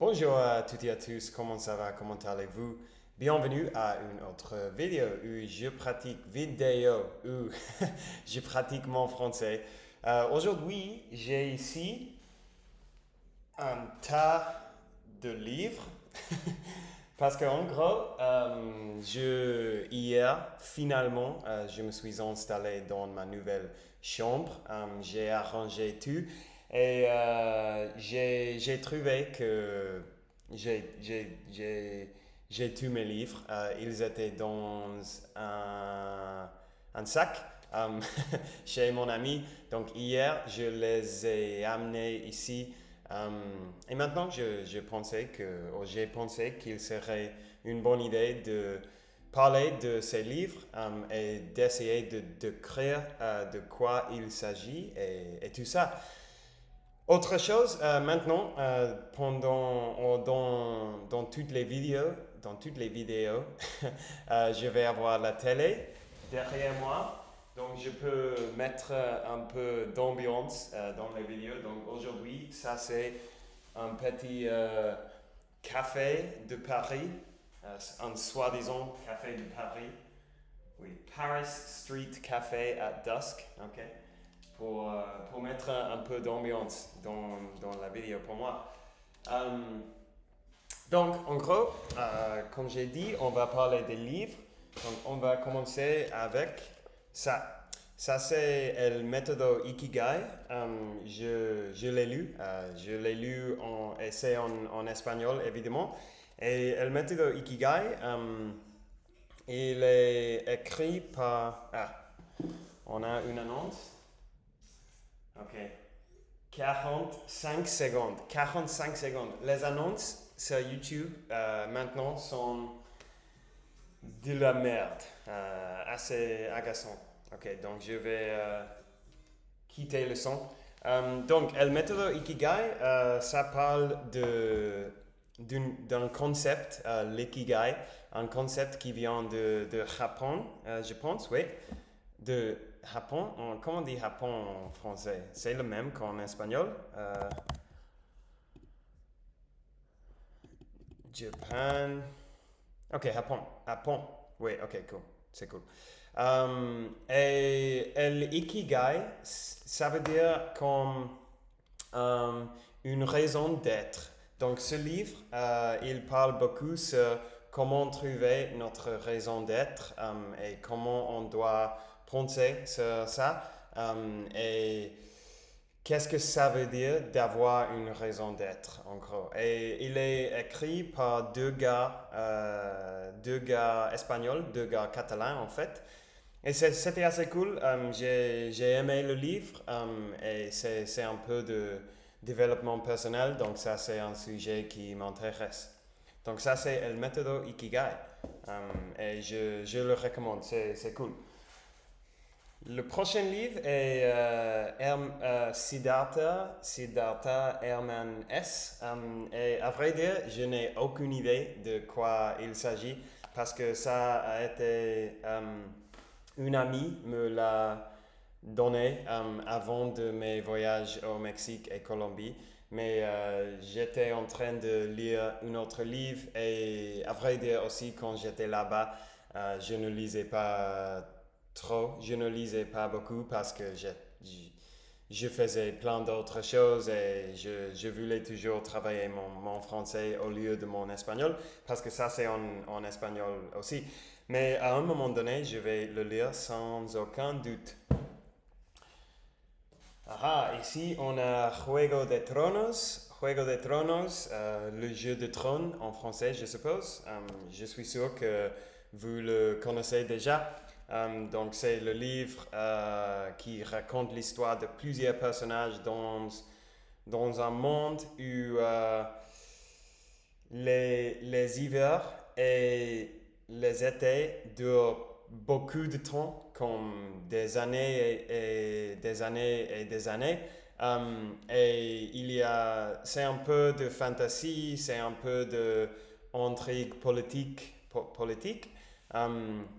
Bonjour à toutes et à tous, comment ça va, comment allez-vous? Bienvenue à une autre vidéo où je pratique où je pratique mon français. Aujourd'hui, j'ai ici un tas de livres parce qu'en gros, hier, finalement, je me suis installé dans ma nouvelle chambre. J'ai arrangé tout et j'ai trouvé que j'ai tous mes livres. Ils étaient dans un sac chez mon ami. Donc hier, je les ai amenés ici. Et maintenant, j'ai pensé qu'il serait une bonne idée de parler de ces livres et d'essayer de créer de quoi il s'agit et tout ça. Autre chose, maintenant, dans toutes les vidéos, je vais avoir la télé derrière moi. Donc, je peux mettre un peu d'ambiance dans les vidéos. Donc, aujourd'hui, ça, c'est un petit café de Paris, un soi-disant café de Paris. Oui, Paris Street Café at Dusk. OK? Pour mettre un peu d'ambiance dans la vidéo pour moi. Euh, donc, en gros, comme j'ai dit, on va parler des livres. Donc, on va commencer avec ça. Ça, c'est le méthode Ikigai. Je l'ai lu. Je l'ai lu et c'est en espagnol, évidemment. Et le méthode Ikigai, il est écrit par... on a une annonce. OK. 45 secondes. 45 secondes. Les annonces sur YouTube maintenant sont de la merde. Assez agaçant. OK, donc je vais quitter le son. Donc, le méthode Ikigai, ça parle d'un concept, l'ikigai, un concept qui vient de Japon, je pense, oui. De Japon, comment on dit Japon en français? C'est le même qu'en espagnol. Japan. Ok, Japon. Japon. Oui, ok, cool. C'est cool. Et l'ikigai, ça veut dire comme euh, une raison d'être. Donc ce livre, il parle beaucoup sur comment trouver notre raison d'être et comment on doit penser sur ça et qu'est-ce que ça veut dire d'avoir une raison d'être en gros. Et il est écrit par deux gars espagnols, deux gars catalans en fait. Et c'était assez cool. J'ai aimé le livre et c'est un peu de développement personnel, donc ça c'est un sujet qui m'intéresse. Donc ça c'est le méthode Ikigai et je le recommande, c'est cool. Le prochain livre est Siddhartha Hermann S. Et à vrai dire, je n'ai aucune idée de quoi il s'agit parce que ça a été une amie me l'a donné avant de mes voyages au Mexique et Colombie. Mais j'étais en train de lire un autre livre et à vrai dire aussi quand j'étais là-bas, je ne lisais pas trop, je ne lisais pas beaucoup parce que je faisais plein d'autres choses et je voulais toujours travailler mon français au lieu de mon espagnol parce que ça c'est en espagnol aussi. Mais à un moment donné, je vais le lire sans aucun doute. Ah, ici on a Juego de Tronos. Juego de Tronos, le jeu de trône en français, je suppose. Je suis sûr que vous le connaissez déjà. Donc c'est le livre qui raconte l'histoire de plusieurs personnages dans un monde où les hivers et les étés durent beaucoup de temps, comme des années et des années et des années. Et c'est un peu de fantasy, c'est un peu de intrigue politique.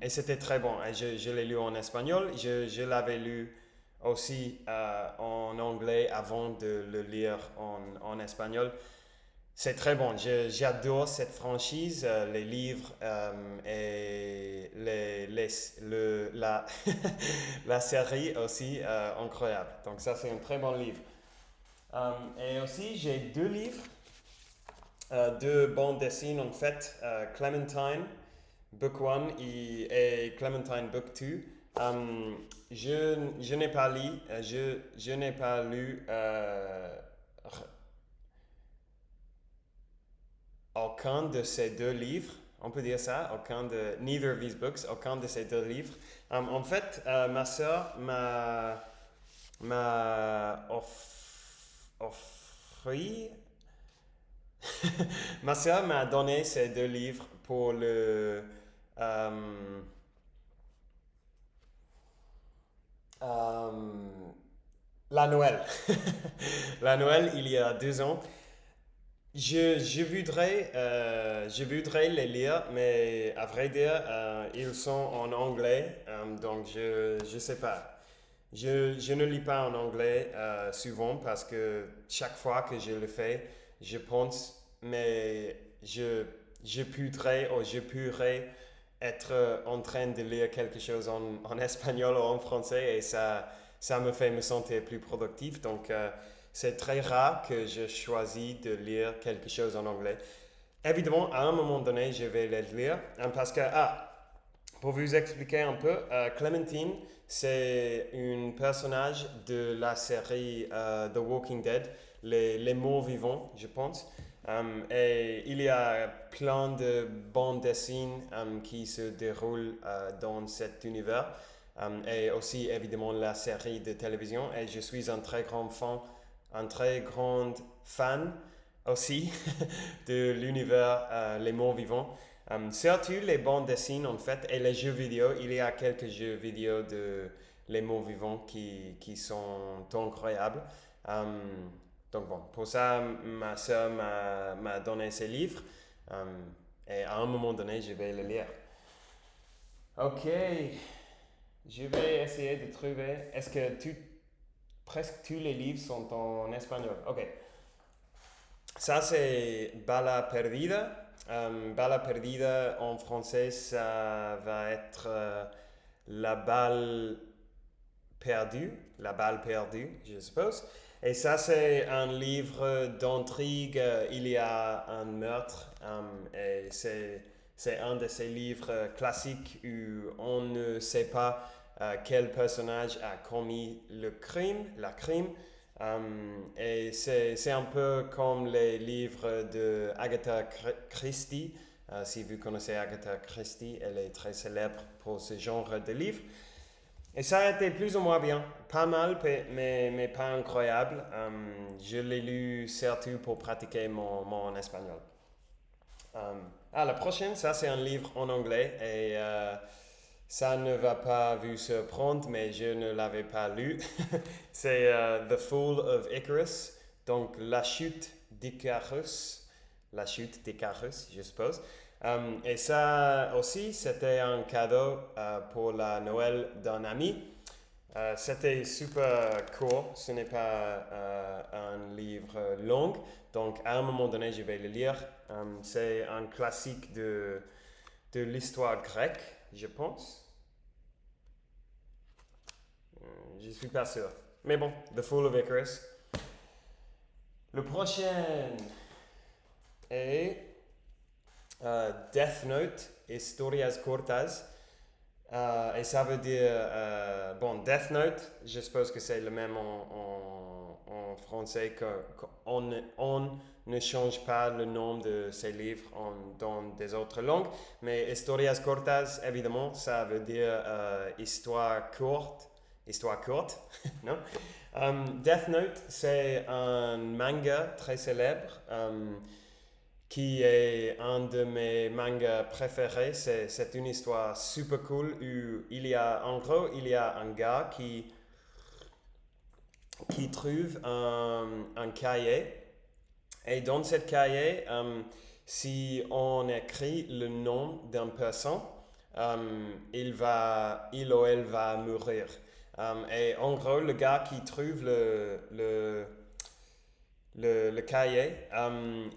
Et c'était très bon. Et je l'ai lu en espagnol, je l'avais lu aussi en anglais avant de le lire en espagnol. C'est très bon. J'adore cette franchise, les livres et la série aussi incroyable. Donc ça, c'est un très bon livre. Et aussi, j'ai deux livres, deux bandes dessinées en fait, Clementine Book 1 et Clementine Book 2. Je n'ai pas lu, je n'ai pas lu aucun de ces deux livres, on peut dire ça, neither of these books, aucun de ces deux livres. En fait, ma sœur m'a offert, ma sœur m'a donné ces deux livres pour euh, euh, la Noël. La Noël, il y a 2 ans. Je voudrais les lire, mais à vrai dire, ils sont en anglais, donc je sais pas. Je ne lis pas en anglais souvent parce que chaque fois que je le fais, je pense, mais je pourrais être en train de lire quelque chose en espagnol ou en français et ça me fait me sentir plus productif. Donc, c'est très rare que je choisis de lire quelque chose en anglais. Évidemment, à un moment donné, je vais les lire parce que, pour vous expliquer un peu, Clementine, c'est un personnage de la série The Walking Dead, les morts vivants, je pense. Et il y a plein de bandes dessinées qui se déroulent dans cet univers. Et aussi, évidemment, la série de télévision. Et je suis un très grand fan aussi de l'univers Les Morts Vivants. Surtout les bandes dessinées en fait et les jeux vidéo. Il y a quelques jeux vidéo de Les Morts Vivants qui sont incroyables. Donc bon, pour ça, ma soeur m'a donné ces livres. Et à un moment donné, je vais les lire. Ok, je vais essayer de trouver. Est-ce que presque tous les livres sont en espagnol? Ok. Ça, c'est Bala Perdida. Bala Perdida en français, ça va être la perdue, la balle perdue, je suppose. Et ça, c'est un livre d'intrigue. Il y a un meurtre. Et c'est un de ces livres classiques où on ne sait pas quel personnage a commis la crime. Et c'est un peu comme les livres de Agatha Christie. Si vous connaissez Agatha Christie, elle est très célèbre pour ce genre de livres. Et ça a été plus ou moins bien. Pas mal, mais pas incroyable. Je l'ai lu surtout pour pratiquer mon espagnol. La prochaine, ça c'est un livre en anglais et ça ne va pas vous surprendre, mais je ne l'avais pas lu. C'est The Fall of Icarus, donc la chute d'Icarus, je suppose. Et ça aussi, c'était un cadeau pour la Noël d'un ami. C'était super court, ce n'est pas un livre long, donc à un moment donné, je vais le lire. C'est un classique de l'histoire grecque, je pense. Je suis pas sûr. Mais bon, The Fall of Icarus. Le prochain est Death Note, Historias Cortas. Et ça veut dire, bon, Death Note, je suppose que c'est le même en français, qu'on ne change pas le nom de ces livres dans des autres langues. Mais Historias Cortas, évidemment, ça veut dire histoire courte, non? Death Note, c'est un manga très célèbre qui est un de mes mangas préférés. C'est une histoire super cool où en gros, il y a un gars qui trouve un cahier. Et dans ce cahier, si on écrit le nom d'une personne, il ou elle va mourir. Et en gros, le gars qui trouve le cahier,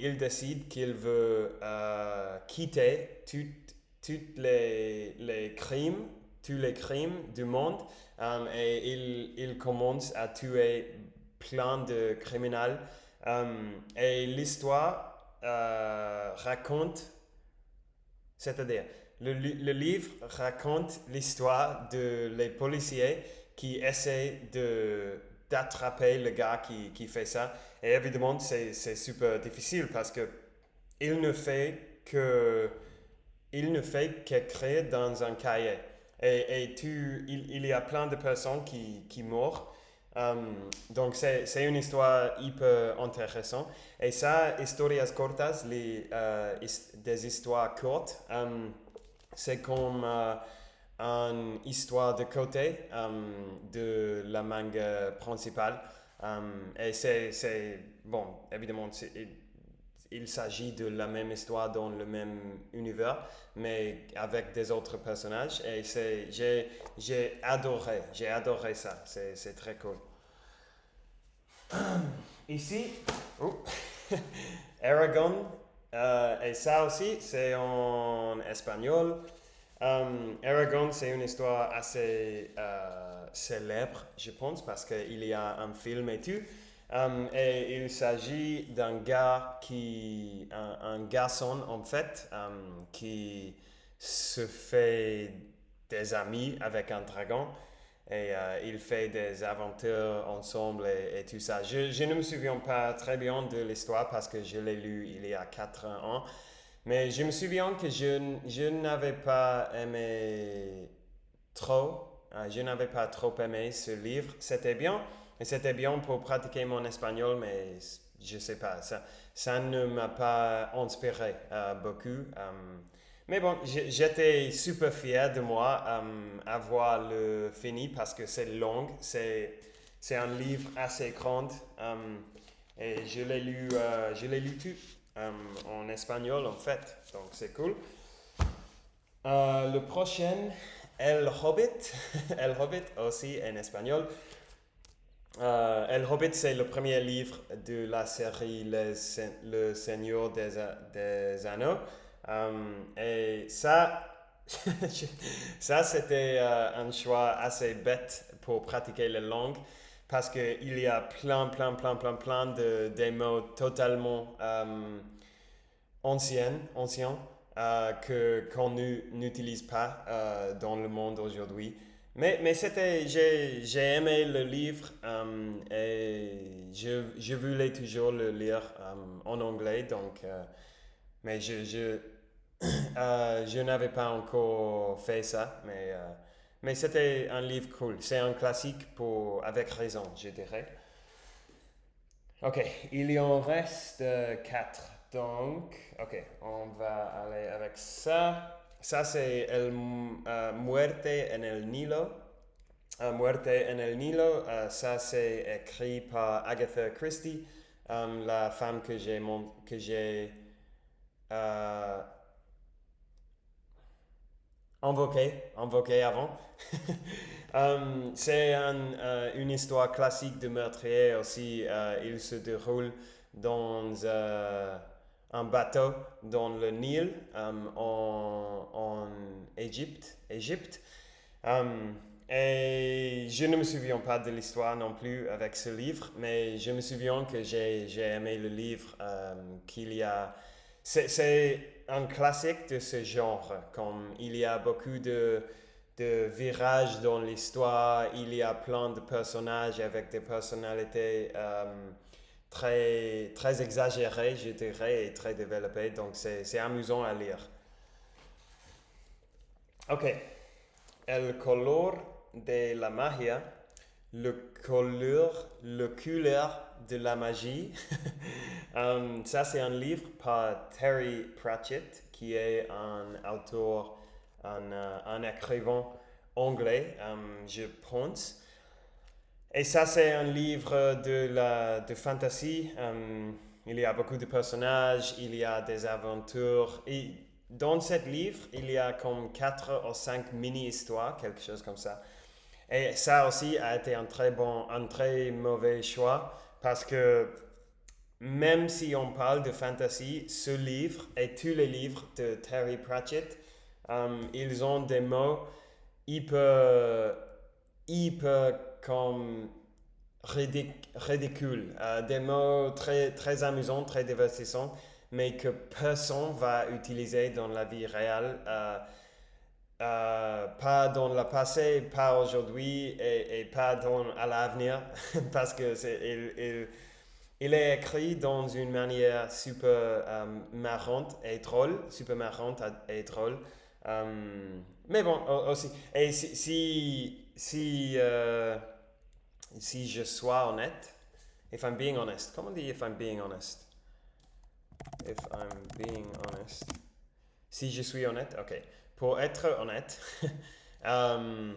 il décide qu'il veut quitter tous les crimes du monde et il commence à tuer plein de criminels. Et l'histoire raconte, c'est-à-dire, le livre raconte l'histoire de les policiers qui essaient d'attraper le gars qui fait ça. Et évidemment, c'est super difficile parce que il ne fait que, il ne fait qu'écrire dans un cahier. Il y a plein de personnes qui meurent. Donc, c'est une histoire hyper intéressante. Et ça, historias cortas, des histoires courtes, c'est comme une histoire de côté de la manga principale. Et bon, évidemment, il s'agit de la même histoire dans le même univers, mais avec des autres personnages. Et j'ai adoré ça. C'est très cool. Ici, oh, Aragon, et ça aussi, c'est en espagnol. Aragon, c'est une histoire assez célèbre, je pense, parce qu'il y a un film et tout. Et il s'agit d'un gars un garçon en fait, qui se fait des amis avec un dragon et il fait des aventures ensemble et tout ça. Je ne me souviens pas très bien de l'histoire parce que je l'ai lu il y a 4 ans, mais je me souviens que je n'avais pas aimé trop, je n'avais pas trop aimé ce livre. C'était bien, et c'était bien pour pratiquer mon espagnol, mais je sais pas, ça ne m'a pas inspiré beaucoup. Mais bon, j'étais super fier de moi avoir le fini parce que c'est long, c'est un livre assez grand et je l'ai lu tout en espagnol en fait, donc c'est cool. Le prochain, El Hobbit, El Hobbit aussi en espagnol. El Hobbit, c'est le premier livre de la série Le Seigneur des Anneaux. Et ça, ça c'était un choix assez bête pour pratiquer la langue parce qu'il y a plein de mots totalement anciens qu'on n'utilise pas dans le monde aujourd'hui. Mais j'ai aimé le livre et je voulais toujours le lire en anglais, donc, mais je n'avais pas encore fait ça, mais c'était un livre cool. C'est un classique avec raison, je dirais. Ok, il y en reste 4. Donc, ok, on va aller avec ça. Ça, c'est Muerte en el Nilo. Muerte en el Nilo, ça, c'est écrit par Agatha Christie, la femme que j'ai euh, invoqué avant. C'est une histoire classique de meurtrier aussi. Il se déroule dans un bateau dans le Nil en Égypte. Et je ne me souviens pas de l'histoire non plus avec ce livre, mais je me souviens que j'ai aimé le livre qu'il y a. C'est un classique de ce genre, comme il y a beaucoup de virages dans l'histoire, il y a plein de personnages avec des personnalités très exagérées, je dirais, et très développées, donc c'est amusant à lire. Ok, El color de la magia, le couleur de la magie. Ça, c'est un livre par Terry Pratchett, qui est un auteur, un écrivain anglais, je pense. Et ça, c'est un livre de fantasy. Il y a beaucoup de personnages, il y a des aventures. Et dans ce livre, il y a comme 4 ou 5 mini-histoires, quelque chose comme ça. Et ça aussi a été un très mauvais choix parce que même si on parle de fantasy, ce livre et tous les livres de Terry Pratchett, ils ont des mots hyper, hyper comme ridicule, des mots très, très amusants, très divertissants, mais que personne va utiliser dans la vie réelle, pas dans le passé, pas aujourd'hui et pas à l'avenir, parce que il est écrit dans une manière super marrante et drôle, super marrante et drôle. Mais bon, aussi, et si je sois honnête, if I'm being honest, comment on dit if I'm being honest? If I'm being honest. Si je suis honnête, ok. Pour être honnête, euh,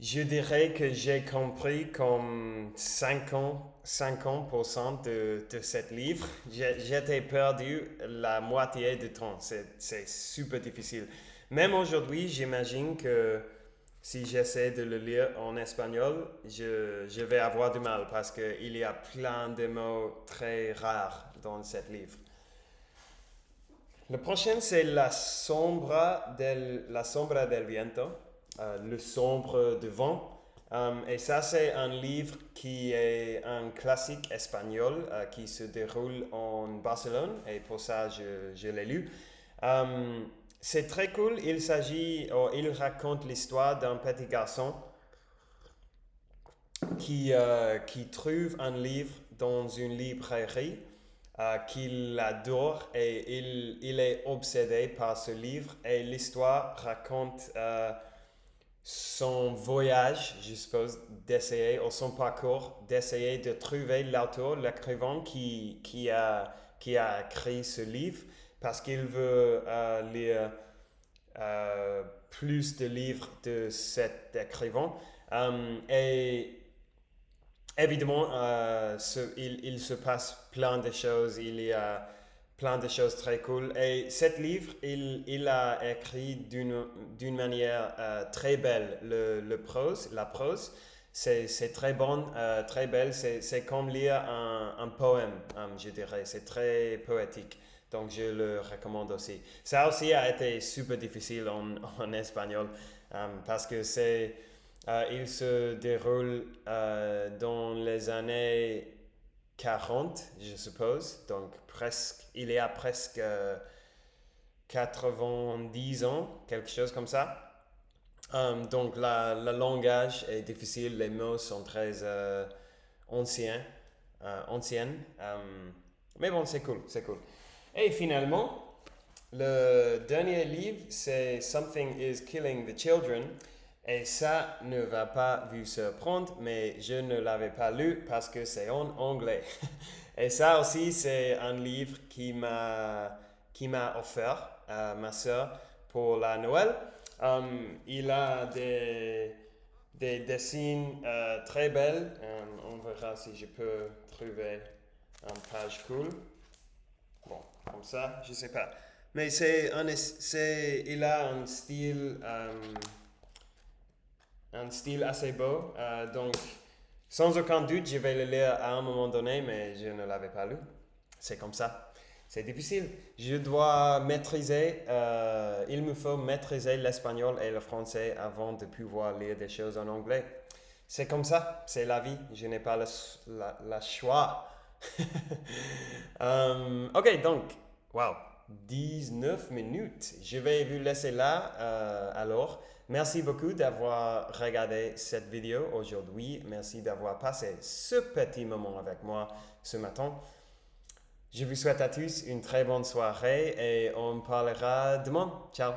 je dirais que j'ai compris comme 50% de ce livre. J'étais perdu la moitié du temps. C'est super difficile. Même aujourd'hui, j'imagine que si j'essaie de le lire en espagnol, je vais avoir du mal parce qu'il y a plein de mots très rares dans ce livre. Le prochain, c'est la sombra del viento, le sombre du vent. Et ça, c'est un livre qui est un classique espagnol qui se déroule en Barcelone. Et pour ça, je l'ai lu. C'est très cool. Il raconte l'histoire d'un petit garçon qui trouve un livre dans une librairie qu'il adore et il est obsédé par ce livre et l'histoire raconte son voyage, je suppose, d'essayer, ou son parcours, d'essayer de trouver l'auteur, l'écrivain qui a écrit ce livre parce qu'il veut lire plus de livres de cet écrivain. Et évidemment, il se passe plein de choses, il y a plein de choses très cool. Et cet livre, il a écrit d'une manière très belle la prose. C'est très bon, très belle. C'est comme lire un poème, je dirais. C'est très poétique. Donc, je le recommande aussi. Ça aussi a été super difficile en espagnol parce que il se déroule dans les années 40, je suppose. Donc, il y a presque 90 ans, quelque chose comme ça. Donc, le langage est difficile, les mots sont très anciens, anciennes. Mais bon, c'est cool, c'est cool. Et finalement, le dernier livre, c'est Something is Killing the Children. Et ça ne va pas vous surprendre, mais je ne l'avais pas lu parce que c'est en anglais. Et ça aussi, c'est un livre qui m'a offert ma soeur pour la Noël. Il a des dessins très belles. On verra si je peux trouver une page cool. Bon, comme ça, je sais pas. Mais il a un style assez beau. Donc, sans aucun doute, je vais le lire à un moment donné, mais je ne l'avais pas lu. C'est comme ça. C'est difficile. Il me faut maîtriser l'espagnol et le français avant de pouvoir lire des choses en anglais. C'est comme ça, c'est la vie. Je n'ai pas la choix. Ok, donc, wow, 19 minutes. Je vais vous laisser là alors. Merci beaucoup d'avoir regardé cette vidéo aujourd'hui. Merci d'avoir passé ce petit moment avec moi ce matin. Je vous souhaite à tous une très bonne soirée et on parlera demain. Ciao!